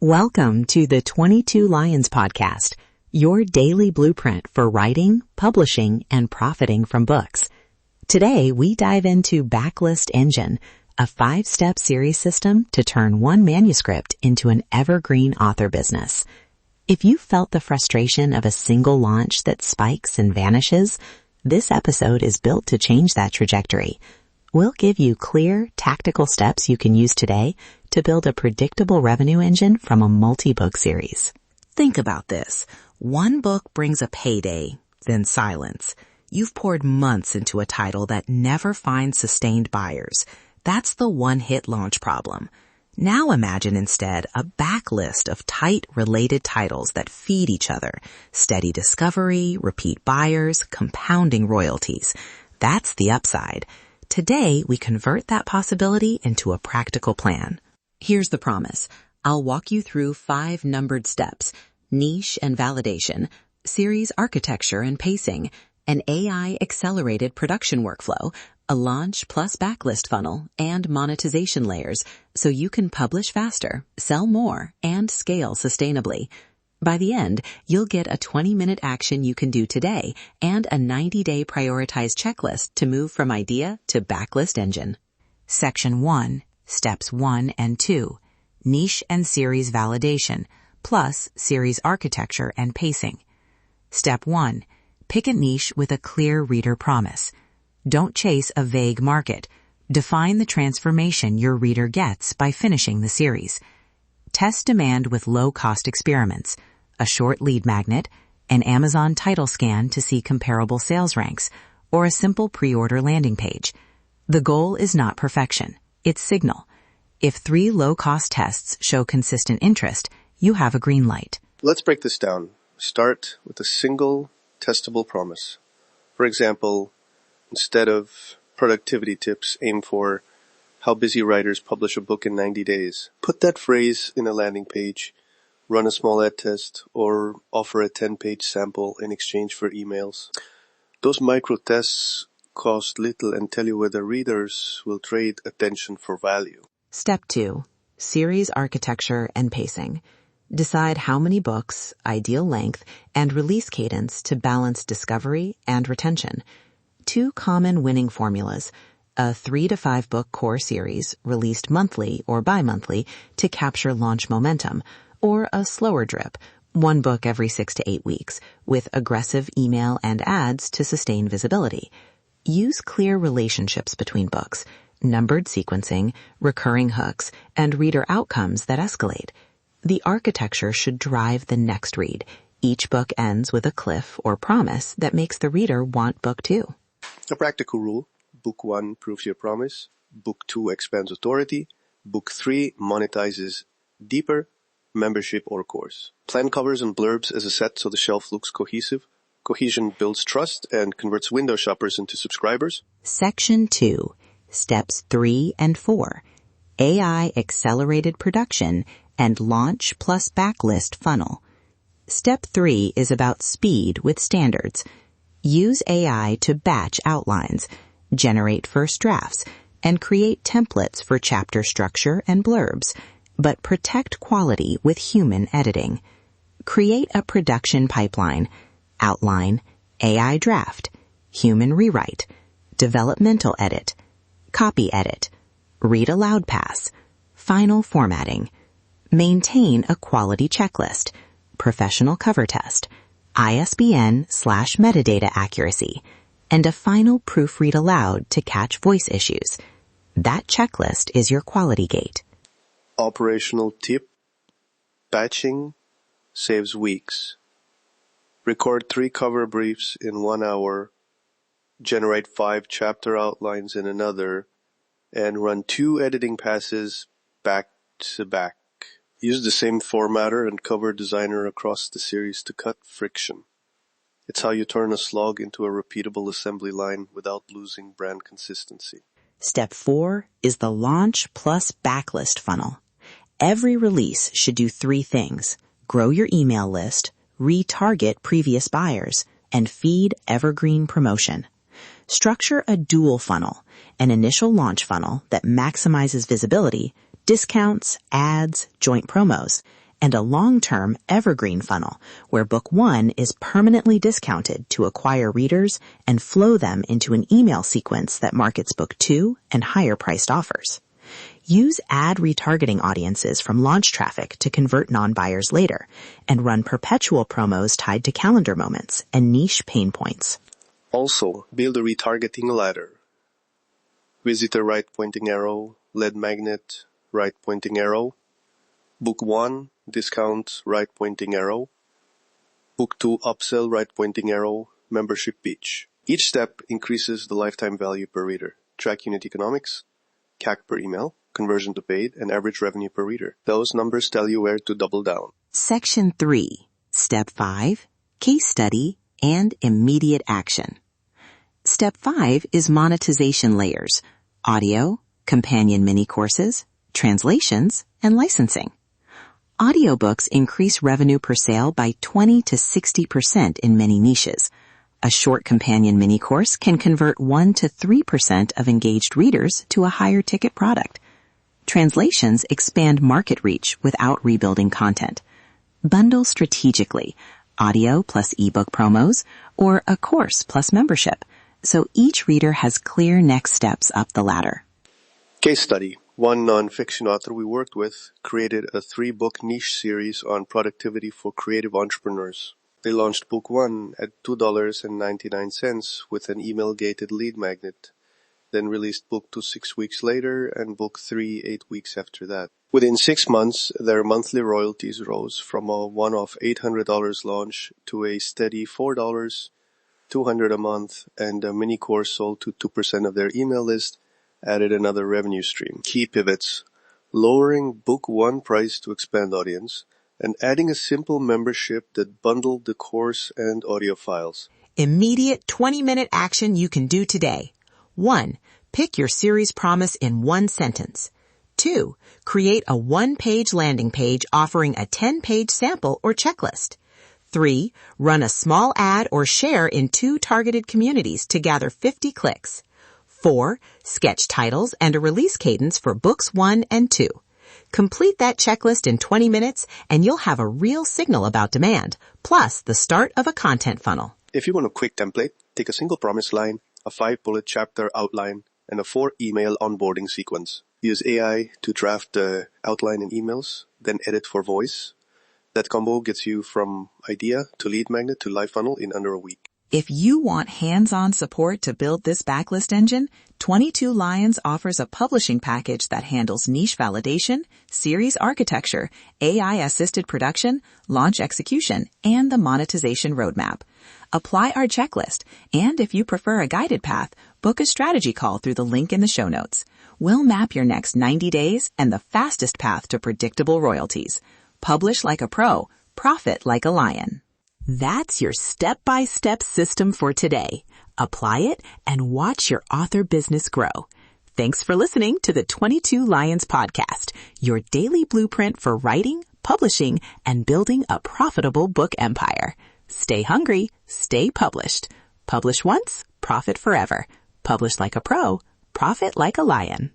Welcome to the 22 Lions Podcast, your daily blueprint for writing, publishing, and profiting from books. Today, we dive into Backlist Engine, a 5-step series system to turn one manuscript into an evergreen author business. If you felt the frustration of a single launch that spikes and vanishes, this episode is built to change that trajectory. We'll give you clear, tactical steps you can use today to build a predictable revenue engine from a multi-book series. Think about this. One book brings a payday, then silence. You've poured months into a title that never finds sustained buyers. That's the one-hit launch problem. Now imagine instead a backlist of tight, related titles that feed each other. Steady discovery, repeat buyers, compounding royalties. That's the upside. Today, we convert that possibility into a practical plan. Here's the promise. I'll walk you through 5 numbered steps: niche and validation, series architecture and pacing, an AI-accelerated production workflow, a launch plus backlist funnel, and monetization layers so you can publish faster, sell more, and scale sustainably. By the end, you'll get a 20-minute action you can do today and a 90-day prioritized checklist to move from idea to backlist engine. Section 1, Steps 1 and 2, Niche and Series Validation, plus Series Architecture and Pacing. Step 1, pick a niche with a clear reader promise. Don't chase a vague market. Define the transformation your reader gets by finishing the series. Test demand with low-cost experiments, a short lead magnet, an Amazon title scan to see comparable sales ranks, or a simple pre-order landing page. The goal is not perfection, it's signal. If 3 low-cost tests show consistent interest, you have a green light. Let's break this down. Start with a single testable promise. For example, instead of productivity tips, aim for how busy writers publish a book in 90 days. Put that phrase in a landing page, run a small ad test, or offer a 10-page sample in exchange for emails. Those micro tests cost little and tell you whether readers will trade attention for value. Step 2, Series Architecture and Pacing. Decide how many books, ideal length, and release cadence to balance discovery and retention. 2 common winning formulas: a 3 to 5 book core series released monthly or bi-monthly to capture launch momentum, or a slower drip, 1 book every 6 to 8 weeks, with aggressive email and ads to sustain visibility. Use clear relationships between books, numbered sequencing, recurring hooks, and reader outcomes that escalate. The architecture should drive the next read. Each book ends with a cliff or promise that makes the reader want book 2. A practical rule: Book 1 proves your promise, Book 2 expands authority, Book 3 monetizes deeper, membership or course. Plan covers and blurbs as a set so the shelf looks cohesive. Cohesion builds trust and converts window shoppers into subscribers. Section 2, Steps 3 and 4, AI Accelerated Production and Launch plus Backlist Funnel. Step 3 is about speed with standards. Use AI to batch outlines, generate first drafts, and create templates for chapter structure and blurbs, but protect quality with human editing. Create a production pipeline: outline, AI draft, human rewrite, developmental edit, copy edit, read aloud pass, final formatting. Maintain a quality checklist, professional cover test, ISBN/metadata accuracy, and a final proofread aloud to catch voice issues. That checklist is your quality gate. Operational tip: batching saves weeks. Record 3 cover briefs in 1 hour, generate 5 chapter outlines in another, and run 2 editing passes back to back. Use the same formatter and cover designer across the series to cut friction. It's how you turn a slog into a repeatable assembly line without losing brand consistency. Step 4 is the launch plus backlist funnel. Every release should do 3 things: grow your email list, retarget previous buyers, and feed evergreen promotion. Structure a dual funnel, an initial launch funnel that maximizes visibility, discounts, ads, joint promos, and a long-term Evergreen funnel, where book 1 is permanently discounted to acquire readers and flow them into an email sequence that markets book 2 and higher-priced offers. Use ad retargeting audiences from launch traffic to convert non-buyers later, and run perpetual promos tied to calendar moments and niche pain points. Also, build a retargeting ladder. Visitor right pointing arrow, lead magnet, right pointing arrow. Book 1, discount, right pointing arrow. Book 2, upsell, right pointing arrow, membership pitch. Each step increases the lifetime value per reader. Track unit economics, CAC per email, conversion to paid, and average revenue per reader. Those numbers tell you where to double down. Section 3, Step 5, Case Study and Immediate Action. Step 5 is monetization layers: audio, companion mini courses, translations, and licensing. Audiobooks increase revenue per sale by 20 to 60% in many niches. A short companion mini course can convert 1 to 3% of engaged readers to a higher ticket product. Translations expand market reach without rebuilding content. Bundle strategically, audio plus ebook promos, or a course plus membership, so each reader has clear next steps up the ladder. Case study. One non-fiction author we worked with created a 3-book niche series on productivity for creative entrepreneurs. They launched book 1 at $2.99 with an email-gated lead magnet, then released book 2 6 weeks later and book 3 8 weeks after that. Within 6 months, their monthly royalties rose from a one-off $800 launch to a steady $4, $200 a month, and a mini course sold to 2% of their email list added another revenue stream. Key pivots: lowering book 1 price to expand audience, and adding a simple membership that bundled the course and audio files. Immediate 20-minute action you can do today. 1. Pick your series promise in 1 sentence. 2. Create a 1-page landing page offering a 10-page sample or checklist. 3. Run a small ad or share in 2 targeted communities to gather 50 clicks. 4. Sketch titles and a release cadence for books 1 and 2. Complete that checklist in 20 minutes and you'll have a real signal about demand, plus the start of a content funnel. If you want a quick template, take a single promise line, a 5-bullet chapter outline, and a 4-email onboarding sequence. Use AI to draft the outline in emails, then edit for voice. That combo gets you from idea to lead magnet to live funnel in under a week. If you want hands-on support to build this backlist engine, 22 Lions offers a publishing package that handles niche validation, series architecture, AI-assisted production, launch execution, and the monetization roadmap. Apply our checklist, and if you prefer a guided path, book a strategy call through the link in the show notes. We'll map your next 90 days and the fastest path to predictable royalties. Publish like a pro, profit like a lion. That's your step-by-step system for today. Apply it and watch your author business grow. Thanks for listening to the 22 Lions podcast, your daily blueprint for writing, publishing, and building a profitable book empire. Stay hungry, stay published. Publish once, profit forever. Publish like a pro, profit like a lion.